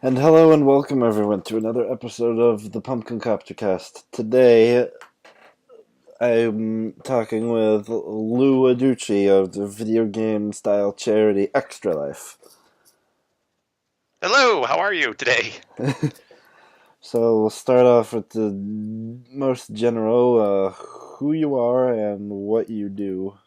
And hello and welcome everyone to another episode of the Pumpkin Copter Cast. Today I'm talking with Lou Adducci of the video game style charity Extra Life. Hello, how are you today? So we'll start off with the most general, who you are and what you do.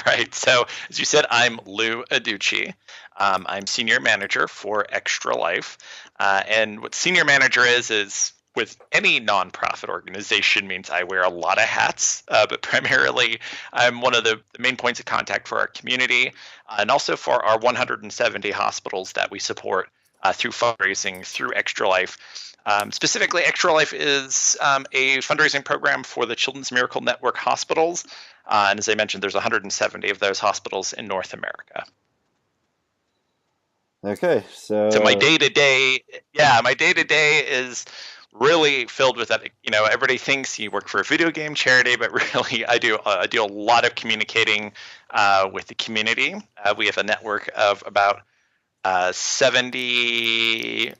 Right, so as you said, I'm Lou Adducci. I'm senior manager for Extra Life. And what senior manager is with any nonprofit organization means I wear a lot of hats, but primarily I'm one of the main points of contact for our community and also for our 170 hospitals that we support through fundraising through Extra Life. Specifically, Extra Life is a fundraising program for the Children's Miracle Network hospitals. And as I mentioned, there's 170 of those hospitals in North America. Okay, So my so day to day, my day to day is really filled with that. Everybody thinks you work for a video game charity, but really I do a lot of communicating with the community. We have a network of about 72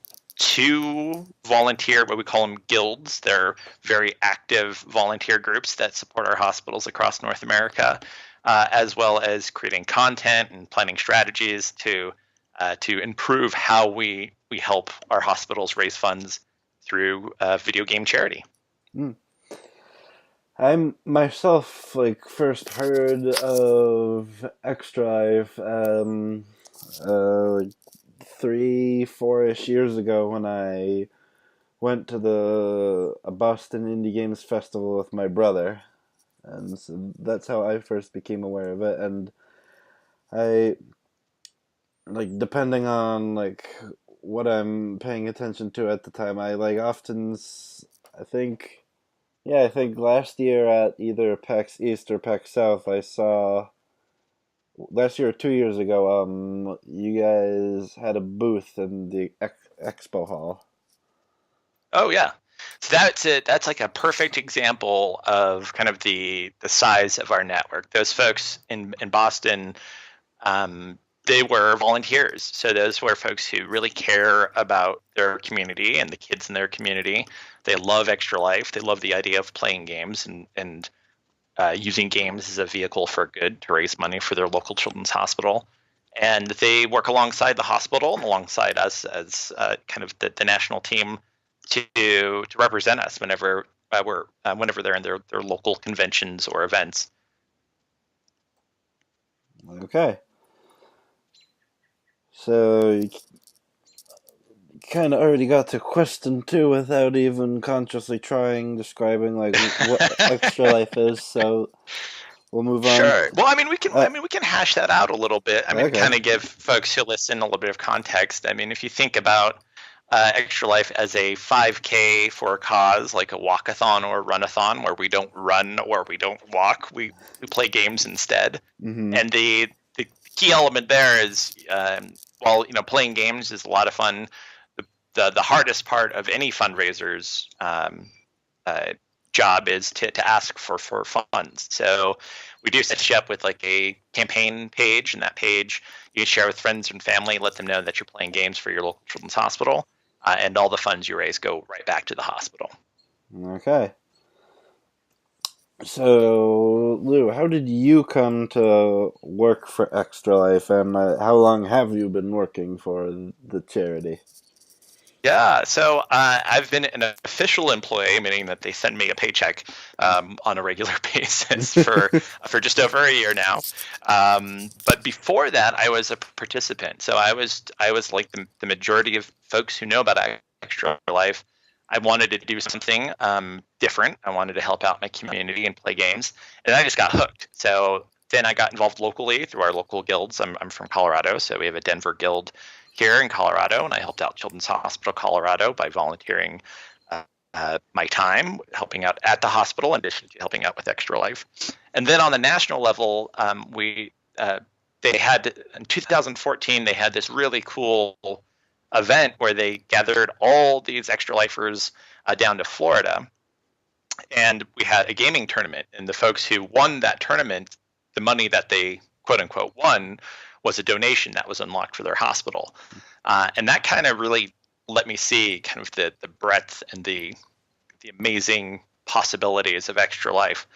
volunteer, what we call them guilds. They're very active volunteer groups that support our hospitals across North America, as well as creating content and planning strategies to improve how we help our hospitals raise funds through video game charity. mm, I myself first heard of Extra Life uh, 3, 4-ish years ago when I went to the a Boston Indie Games Festival with my brother, and so that's how I first became aware of it. And I depending on what I'm paying attention to at the time, I I think I think last year at either PAX East or PAX South, I saw last year or 2 years ago. You guys had a booth in the expo hall. Oh yeah. So that's it. That's like a perfect example of kind of the size of our network. Those folks in Boston, they were volunteers. So those were folks who really care about their community and the kids in their community. They love Extra Life. They love the idea of playing games and using games as a vehicle for good to raise money for their local children's hospital. And they work alongside the hospital and alongside us as kind of the national team to represent us whenever they're in their local conventions or events. Okay, so you kind of already got to question two without even consciously trying describing what Extra Life is. So we'll move on. Sure. Well, I mean, we can. Uh, We can hash that out a little bit. I mean, okay. kind of give folks who listen a little bit of context. I mean, if you think about Extra Life as a 5K for a cause, like a walkathon or a runathon, where we don't run or we don't walk, we play games instead. Mm-hmm. And the key element there is, while playing games is a lot of fun, the hardest part of any fundraiser's uh, job is to ask for funds. So we do set you up with like a campaign page, and that page you can share with friends and family, let them know that you're playing games for your local children's hospital, and all the funds you raise go right back to the hospital. Okay. So, Lou, how did you come to work for Extra Life, and how long have you been working for the charity? Yeah, so I've been an official employee, meaning that they send me a paycheck on a regular basis for just over a year now. But before that, I was a participant. So I was like the majority of folks who know about Extra Life. I wanted to do something different. I wanted to help out my community and play games, and I just got hooked. So then I got involved locally through our local guilds. I'm from Colorado, so we have a Denver guild here in Colorado, and I helped out Children's Hospital Colorado by volunteering my time helping out at the hospital, in addition to helping out with Extra Life. And then on the national level, we they had in 2014 they had this really cool event where they gathered all these Extra Lifers down to Florida, and we had a gaming tournament. And the folks who won that tournament, the money that they quote unquote won was a donation that was unlocked for their hospital. And that kind of really let me see kind of the breadth and the amazing possibilities of Extra Life.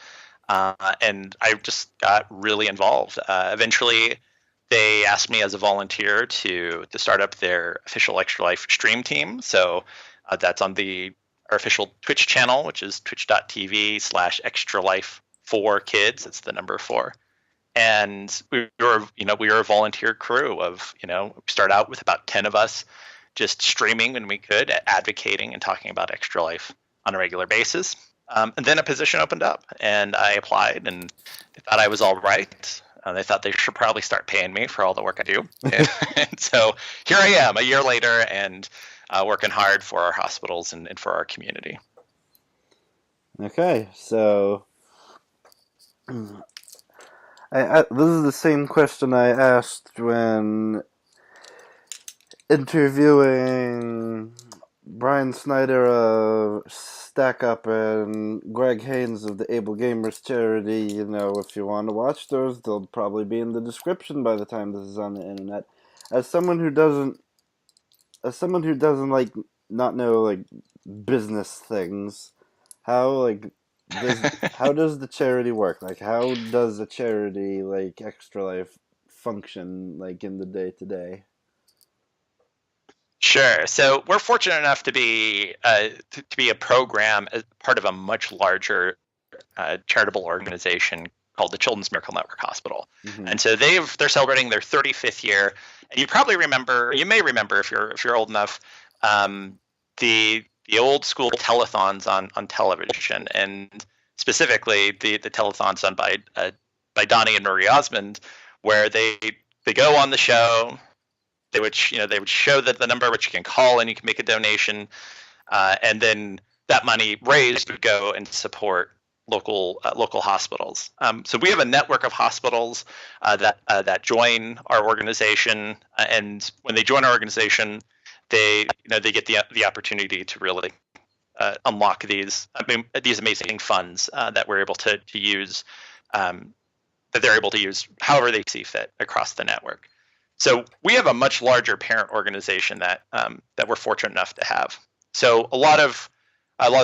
And I just got really involved. Eventually, they asked me as a volunteer to start up their official Extra Life stream team. So that's on our official Twitch channel, which is twitch.tv/Extra Life for kids. It's the number 4. And we were a volunteer crew of, we started out with about 10 of us just streaming when we could, advocating and talking about Extra Life on a regular basis. And then a position opened up, and I applied, and they thought I was all right. They thought they should probably start paying me for all the work I do. And so here I am a year later, and working hard for our hospitals and for our community. Okay, so this is the same question I asked when interviewing Brian Snyder of Stack Up and Greg Haynes of the Able Gamers charity. If you want to watch those, they'll probably be in the description by the time this is on the internet. As someone who doesn't like not know like business things, how does the charity work? Like, how does a charity like Extra Life function like in the day-to-day? Sure. So we're fortunate enough to be a program as part of a much larger charitable organization called the Children's Miracle Network Hospital. Mm-hmm. And so they're celebrating their 35th year. And you may remember if you're old enough, the old school telethons on television, and specifically the telethons done by Donnie and Marie Osmond, where they go on the show. They would show that the number which you can call and you can make a donation, and then that money raised would go and support local hospitals. So we have a network of hospitals that join our organization, and when they join our organization, they get the opportunity to really unlock these amazing funds that we're able to use, that they're able to use however they see fit across the network. So we have a much larger parent organization that we're fortunate enough to have. So a lot of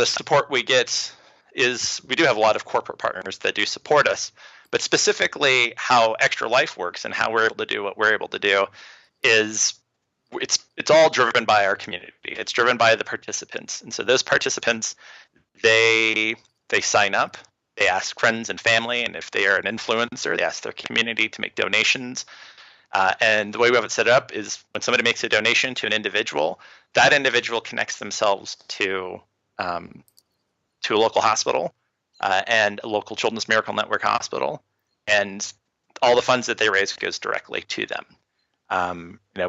support we get is we do have a lot of corporate partners that do support us, but specifically how Extra Life works and how we're able to do what we're able to do is it's all driven by our community. It's driven by the participants, and so those participants they sign up. They ask friends and family, and if they are an influencer, they ask their community to make donations. And the way we have it set up is when somebody makes a donation to an individual, that individual connects themselves to a local hospital and a local Children's Miracle Network hospital, and all the funds that they raise goes directly to them.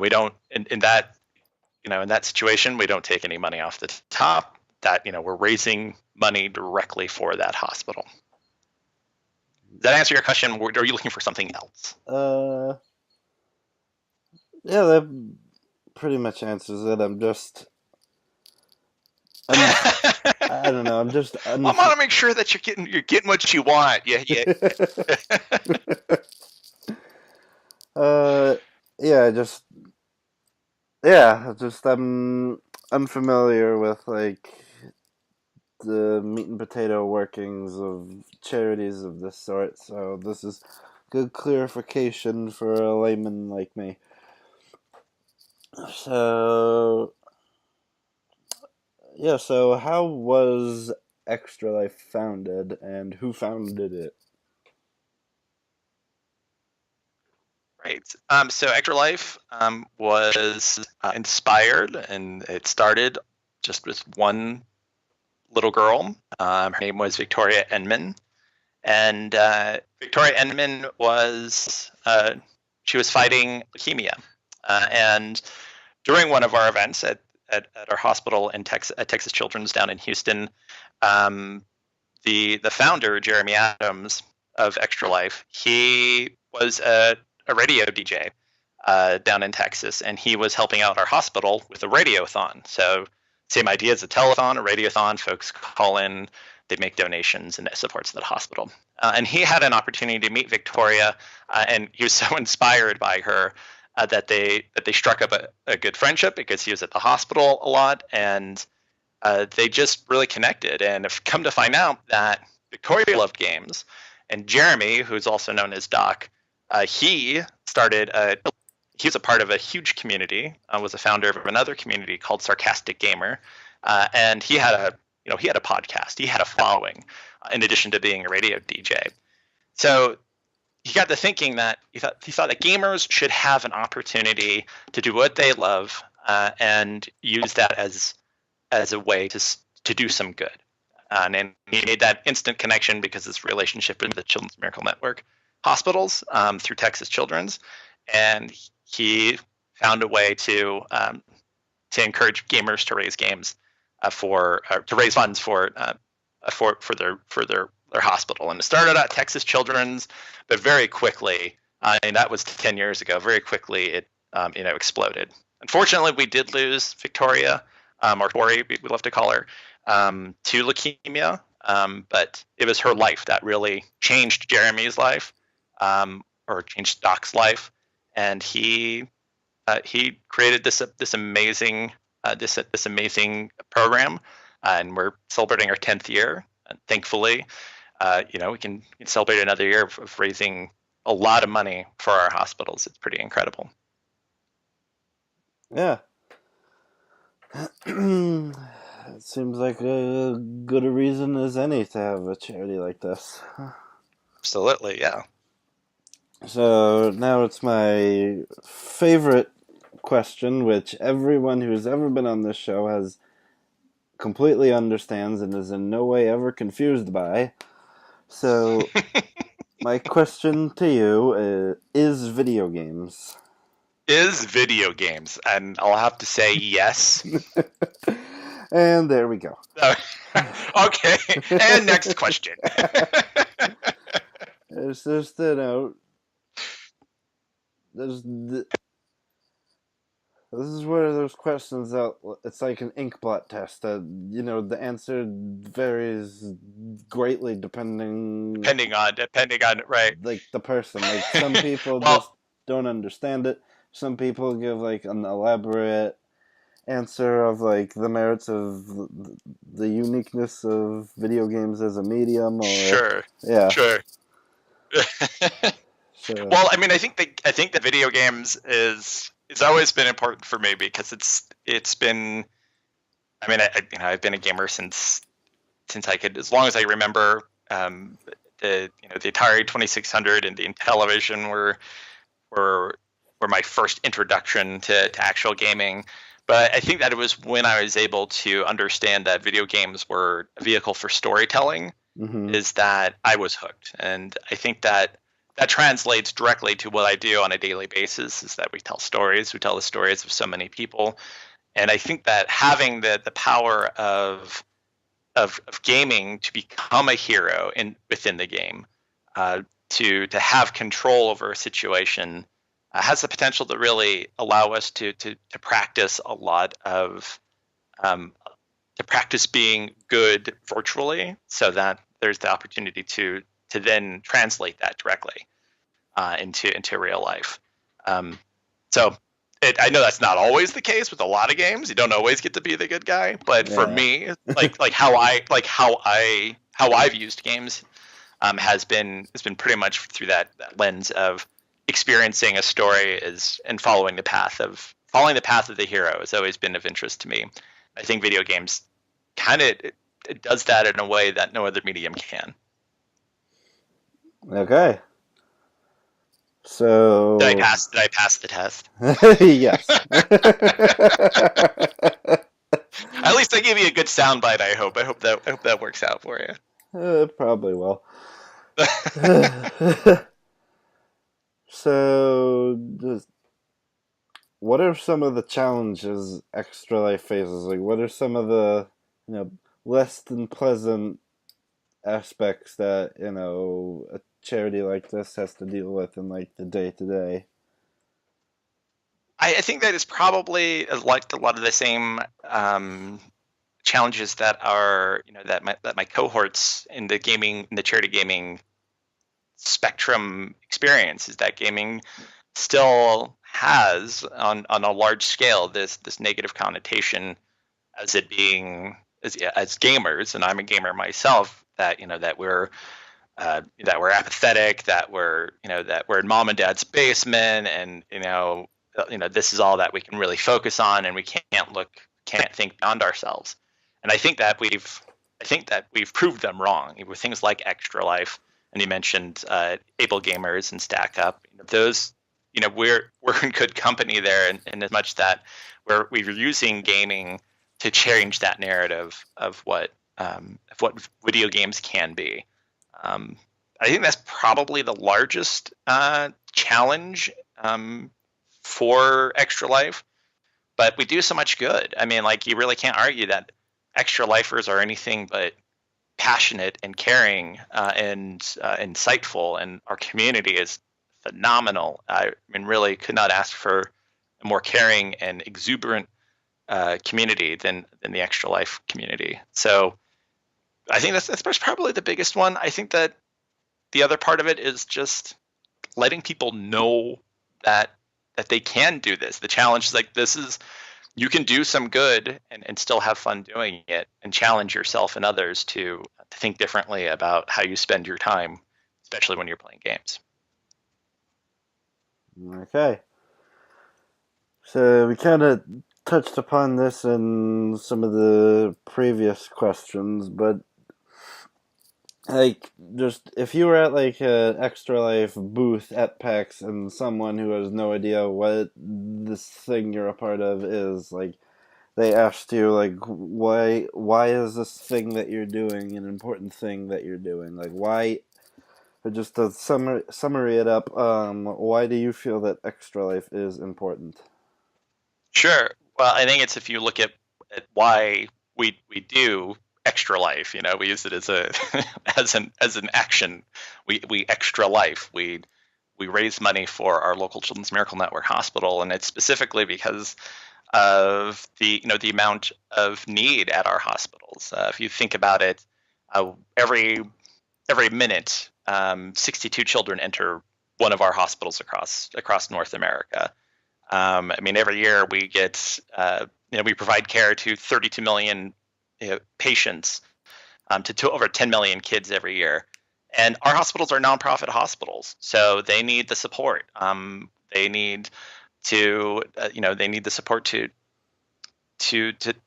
We don't in that situation we don't take any money off the top. That we're raising money directly for that hospital. Does that answer your question, or are you looking for something else? Yeah, that pretty much answers it. I don't know. I want to make sure that you're getting what you want. Yeah. I'm unfamiliar with like the meat and potato workings of charities of this sort, so this is good clarification for a layman like me. So how was Extra Life founded, and who founded it? Right. So Extra Life was inspired, and it started just with one little girl. Her name was Victoria Enman, and Victoria Enman was fighting leukemia, and during one of our events at our hospital in Texas Children's down in Houston, the founder, Jeremy Adams of Extra Life, he was a radio DJ down in Texas, and he was helping out our hospital with a radiothon. So same idea as a telethon, a radiothon. Folks call in they make donations and it supports the hospital. And he had an opportunity to meet Victoria, and he was so inspired by her that they struck up a good friendship because he was at the hospital a lot, and they just really connected. And have come to find out that Victoria loved games, and Jeremy, who's also known as Doc, he started he was a part of a huge community, was a founder of another community called Sarcastic Gamer, and he had a podcast, he had a following, in addition to being a radio DJ. So he got to thinking that he thought that gamers should have an opportunity to do what they love, and use that as a way to do some good. And he made that instant connection because his relationship with the Children's Miracle Network hospitals, through Texas Children's, and he found a way to encourage gamers to raise games to raise funds for their hospital. And it started at Texas Children's, but very quickly, and that was 10 years ago. Very quickly, it exploded. Unfortunately, we did lose Victoria, or Tori, we love to call her, to leukemia. But it was her life that really changed Jeremy's life, or changed Doc's life, and he created this amazing program, and we're celebrating our 10th year. And thankfully, we can celebrate another year of raising a lot of money for our hospitals. It's pretty incredible. Yeah. It seems like a good a reason as any to have a charity like this. Absolutely, yeah. So now it's my favorite question, which everyone who's ever been on this show has completely understands and is in no way ever confused by. So my question to you is video games. Is video games, and I'll have to say yes. And there we go. Okay, and next question. It's just, this is where those questions out. It's like an inkblot test. The answer varies greatly depending on right. Like the person. Like some people just don't understand it. Some people give like an elaborate answer of like the merits of the uniqueness of video games as a medium. Or sure. Well, I mean, I think the video games it's always been important for me because it's been. I mean, I've been a gamer since as long as I remember. The Atari 2600 and the Intellivision were my first introduction to actual gaming. But I think that it was when I was able to understand that video games were a vehicle for storytelling, is that I was hooked. And I think that translates directly to what I do on a daily basis, is that we tell stories. We tell the stories of so many people. And I think that having the power of gaming to become a hero within the game, to have control over a situation, has the potential to really allow us to practice a lot of to practice being good virtually, so that there's the opportunity to then translate that directly into real life. So I know that's not always the case with a lot of games. You don't always get to be the good guy, but for me, like how I've used games has been pretty much through that lens of experiencing a story and following the path of the hero has always been of interest to me. I think video games kind of it does that in a way that no other medium can. Okay. So did I pass the test? Yes. At least I gave you a good soundbite. I hope that works out for you. Probably will. So, what are some of the challenges Extra Life faces? Like, what are some of the less than pleasant aspects that a charity like this has to deal with in like the day to day? I think that is probably like a lot of the same challenges that are, that my cohorts in the charity gaming spectrum experience is that gaming still has on a large scale this negative connotation as it being as gamers, and I'm a gamer myself, that that we're apathetic, that we're in mom and dad's basement, and this is all that we can really focus on, and we can't think beyond ourselves. And I think that we've proved them wrong with things like Extra Life, and you mentioned Able Gamers and Stack Up. Those, we're in good company there, in as much that we're using gaming to change that narrative of what video games can be. I think that's probably the largest challenge for Extra Life, but we do so much good. I mean, like, you really can't argue that Extra Lifers are anything but passionate and caring and insightful, and our community is phenomenal. I mean, really could not ask for a more caring and exuberant community than the Extra Life community. So I think that's probably the biggest one. I think that the other part of it is just letting people know that they can do this. The challenge is like, you can do some good and still have fun doing it, and challenge yourself and others to think differently about how you spend your time, especially when you're playing games. Okay. So we kind of touched upon this in some of the previous questions, but like, just if you were at like an Extra Life booth at PAX and someone who has no idea what this thing you're a part of is, like, they asked you, like, why is this thing that you're doing an important thing that you're doing? Like, why, just to summary it up, why do you feel that Extra Life is important? Sure. Well, I think it's, if you look at why we do Extra Life, we use it as a as an action. We Extra Life. We raise money for our local Children's Miracle Network hospital, and it's specifically because of the amount of need at our hospitals. If you think about it, every minute, 62 children enter one of our hospitals across North America. I mean, every year we get, we provide care to 32 million patients, to over 10 million kids every year. And our hospitals are nonprofit hospitals, so they need the support. They need to, they need the support to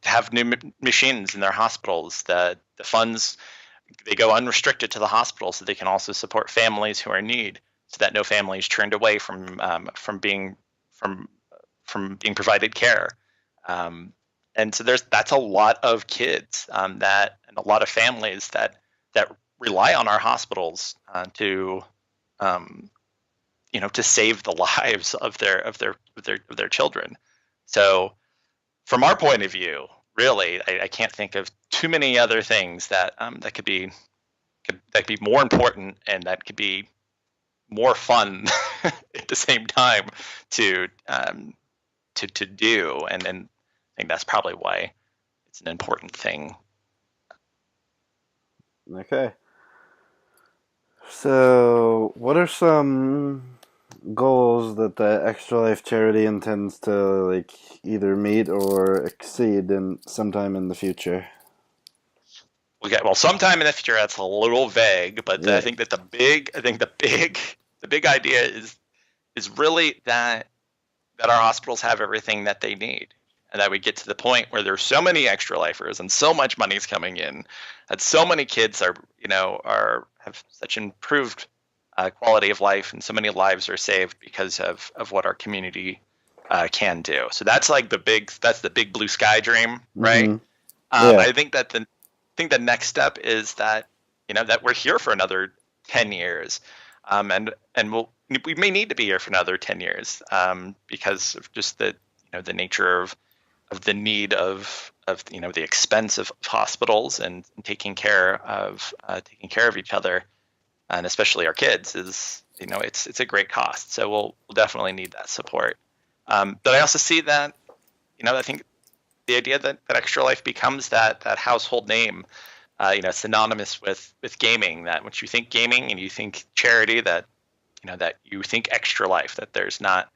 have new machines in their hospitals. The funds, they go unrestricted to the hospital, so they can also support families who are in need, so that no family is turned away from being provided care. And so that's a lot of kids, and a lot of families that rely on our hospitals to save the lives of their children. So from our point of view, really, I can't think of too many other things that could be more important, and that could be more fun at the same time to do. And I think that's probably why it's an important thing. Okay. So, what are some goals that the Extra Life charity intends to, like, either meet or exceed sometime in the future? Okay, well, sometime in the future, that's a little vague, but yeah. I think the big idea is really that our hospitals have everything that they need, and that we get to the point where there's so many Extra Lifers and so much money's coming in, that so many kids have such improved quality of life, and so many lives are saved because of what our community can do. So that's like the big blue sky dream, right? Mm-hmm. Yeah. I think the next step is that that we're here for another 10 years, and we may need to be here for another 10 years, because of just the nature of the need of the expense of hospitals and taking care of each other, and especially our kids, is it's a great cost. So we'll definitely need that support. But I also see that I think the idea that Extra Life becomes that household name, synonymous with gaming. That once you think gaming and you think charity, that you think Extra Life. That there's not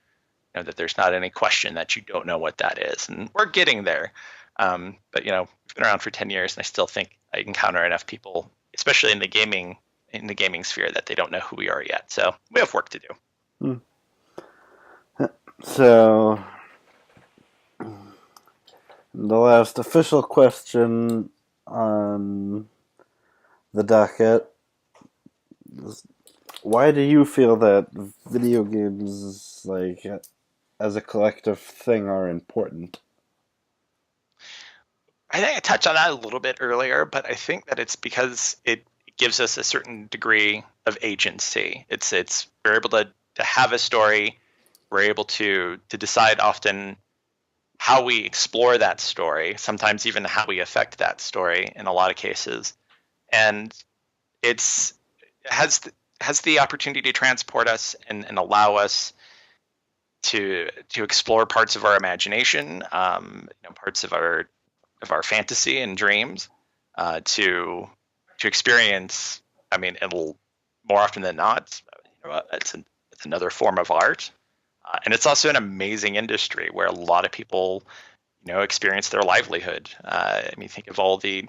any question that you don't know what that is, and we're getting there. But we've been around for 10 years, and I still think I encounter enough people, especially in the gaming sphere, that they don't know who we are yet. So we have work to do. Hmm. So, the last official question on the docket is, why do you feel that video games, like, as a collective thing, are important? I think I touched on that a little bit earlier, but I think that it's because it gives us a certain degree of agency. It's we're able to have a story. We're able to decide often how we explore that story, sometimes even how we affect that story in a lot of cases. And it's has the opportunity to transport us and allow us to explore parts of our imagination, parts of our fantasy and dreams, to experience. I mean, it'll more often than not, it's another form of art, and it's also an amazing industry where a lot of people, experience their livelihood. I mean, think of all the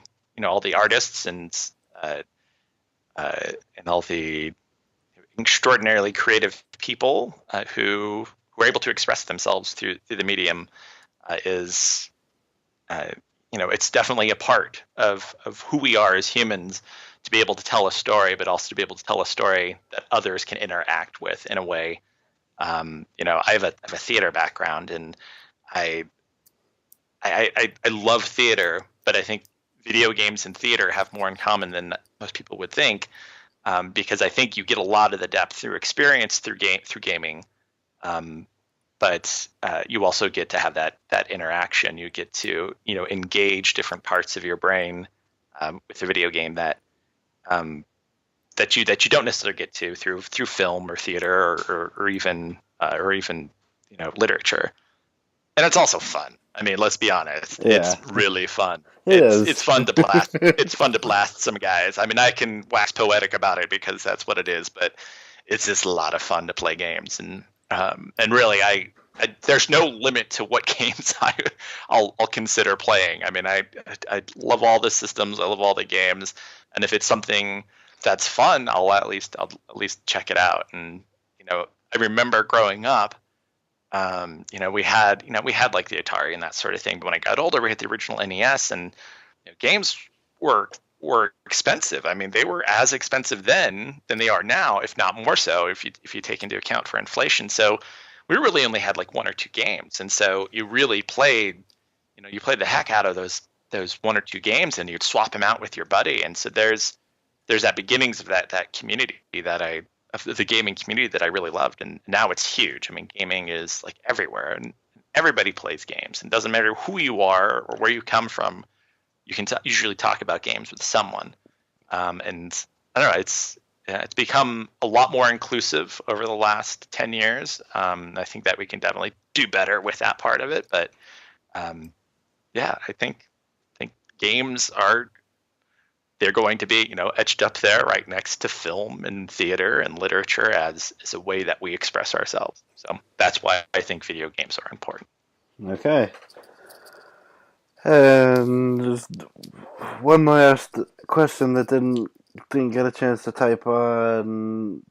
artists uh, and all the extraordinarily creative people who are able to express themselves through the medium. Is It's definitely a part of who we are as humans to be able to tell a story, but also to be able to tell a story that others can interact with in a way. I have a theater background, and I I love theater, but I think video games and theater have more in common than most people would think, because I think you get a lot of the depth through experience through gaming, but you also get to have that interaction. You get to engage different parts of your brain with a video game that you don't necessarily get to through film or theater or even literature. And it's also fun. I mean, let's be honest. Yeah, It's really fun. it It's is. fun to blast. It's fun to blast some guys. I mean, I can wax poetic about it because that's what it is. But it's just a lot of fun to play games, and really, there's no limit to what games I'll consider playing. I mean, I love all the systems. I love all the games, and if it's something that's fun, I'll at least check it out. And I remember growing up, we had like the Atari and that sort of thing. But when I got older, we had the original NES, and games were expensive. I mean, they were as expensive then than they are now, if not more so, if you take into account for inflation. So we really only had like one or two games, and so you really played, you played the heck out of those one or two games, and you'd swap them out with your buddy. And so there's that beginnings of that community of the gaming community that I really loved, and now it's huge. I mean, gaming is like everywhere, and everybody plays games, and it doesn't matter who you are or where you come from. You can usually talk about games with someone, and I don't know. It's become a lot more inclusive over the last 10 years. I think that we can definitely do better with that part of it, but yeah, I think games they're going to be, etched up there right next to film and theater and literature as a way that we express ourselves. So that's why I think video games are important. Okay. And just one last question that didn't get a chance to type on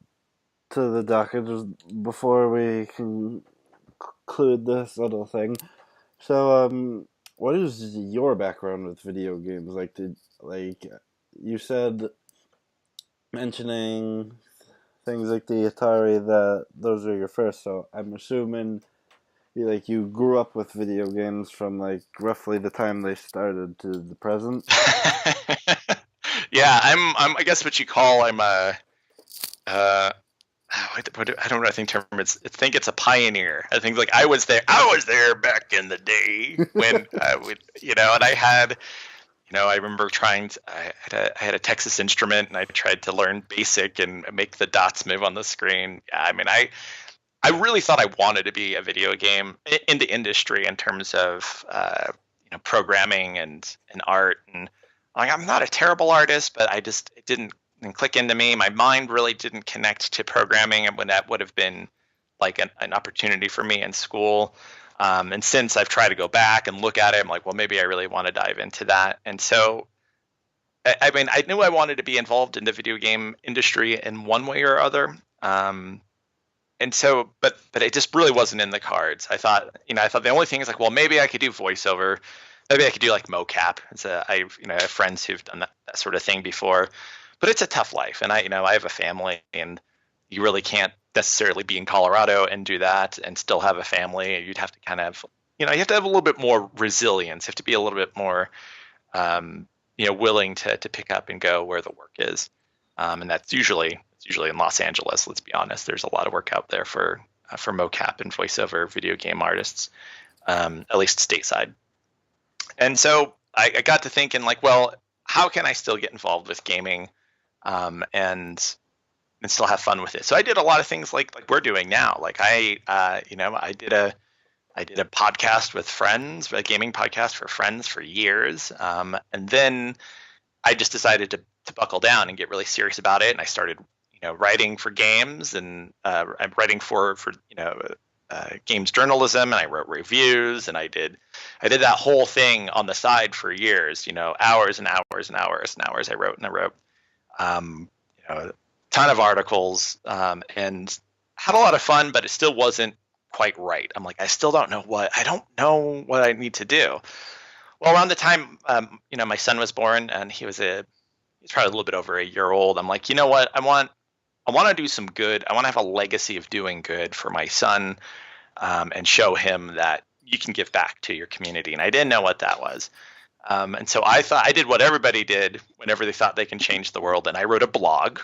to the docket just before we conclude this little thing. So, what is your background with video games? Like you said, mentioning things like the Atari, that those are your first. So I'm assuming you grew up with video games from like roughly the time they started to the present. Yeah, I guess what you call I'm a I don't know. I think I think it's a pioneer. I think like I was there. I was there back in the day when I would, and I had, I remember I had a Texas Instrument, and I tried to learn BASIC and make the dots move on the screen. Yeah, I mean, I really thought I wanted to be a video game in the industry in terms of, programming and art, and like I'm not a terrible artist, but it didn't click into me. My mind really didn't connect to programming, and when that would have been like an opportunity for me in school. And since I've tried to go back and look at it, I'm like, well, maybe I really want to dive into that. And so, I mean, I knew I wanted to be involved in the video game industry in one way or other. And so, but it just really wasn't in the cards. I thought the only thing is like, well, maybe I could do voiceover, maybe I could do like mocap. I have friends who've done that sort of thing before, but it's a tough life, and I have a family, and you really can't necessarily be in Colorado and do that and still have a family. You'd have to kind of, you have to have a little bit more resilience. You have to be a little bit more, willing to pick up and go where the work is, and that's usually in Los Angeles. Let's be honest. There's a lot of work out there for mocap and voiceover video game artists, at least stateside. And so I got to thinking, like, well, how can I still get involved with gaming, and still have fun with it? So I did a lot of things like we're doing now. Like I did a podcast with friends, a gaming podcast for friends for years, and then I just decided to buckle down and get really serious about it, and I started writing for games, and I'm writing for games journalism, and I wrote reviews, and I did that whole thing on the side for years. Hours and hours and hours and hours. I wrote a ton of articles, and had a lot of fun, but it still wasn't quite right. I'm like, I don't know what I need to do. Well, around the time my son was born, and he's probably a little bit over a year old, I'm like, you know what, I want to do some good. I want to have a legacy of doing good for my son, and show him that you can give back to your community. And I didn't know what that was. And so I thought I did what everybody did whenever they thought they can change the world. And I wrote a blog.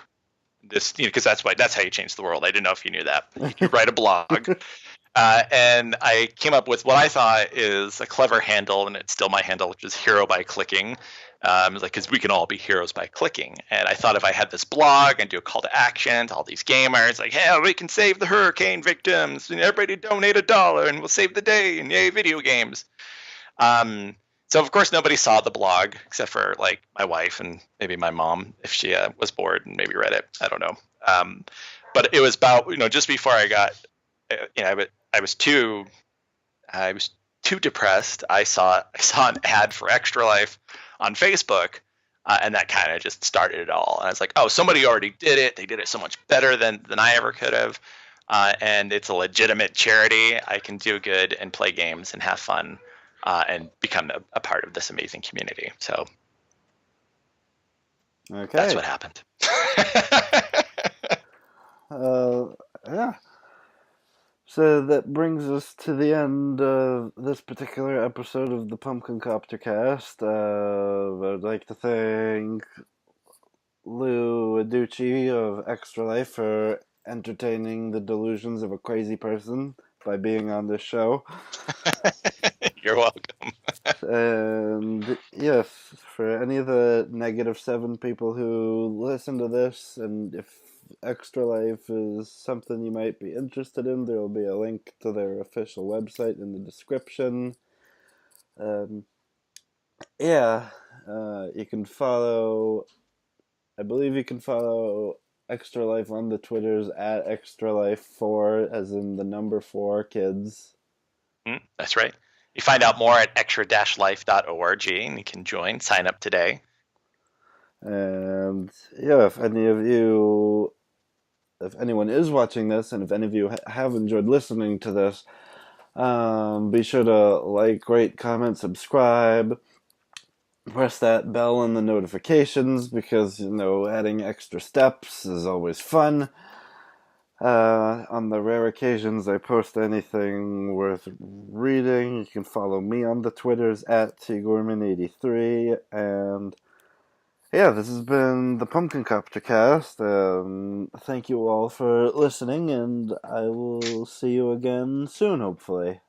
Because that's how you change the world. I didn't know if you knew that. You write a blog. And I came up with what I thought is a clever handle, and it's still my handle, which is Hero by Clicking. Because we can all be heroes by clicking. And I thought if I had this blog and do a call to action to all these gamers, like, hey, we can save the hurricane victims, and everybody donate $1, and we'll save the day, and yay, video games. So of course nobody saw the blog except for like my wife and maybe my mom, if she was bored and maybe read it. I don't know. But it was about just before I got, I was too depressed. I saw an ad for Extra Life on Facebook, and that kind of just started it all. And I was like, oh, somebody already did it. They did it so much better than I ever could have. And it's a legitimate charity. I can do good and play games and have fun, and become a part of this amazing community. So Okay. That's what happened. Yeah. So that brings us to the end of this particular episode of the Pumpkin Copter Cast. I'd like to thank Lou Adducci of Extra Life for entertaining the delusions of a crazy person by being on this show. You're welcome. And yes, for any of the -7 people who listen to this, and if Extra Life is something you might be interested in, there will be a link to their official website in the description. You can follow, I believe you can follow Extra Life on the Twitters at Extra Life 4, as in the number 4 kids. That's right. You find out more at extra-life.org, and you can sign up today. And yeah, if anyone is watching this, and if any of you have enjoyed listening to this, be sure to like, rate, comment, subscribe, press that bell and the notifications, because, adding extra steps is always fun. On the rare occasions I post anything worth reading, you can follow me on the Twitters at tgorman83, and yeah, this has been the Pumpkin Copter Cast. Thank you all for listening, and I will see you again soon, hopefully.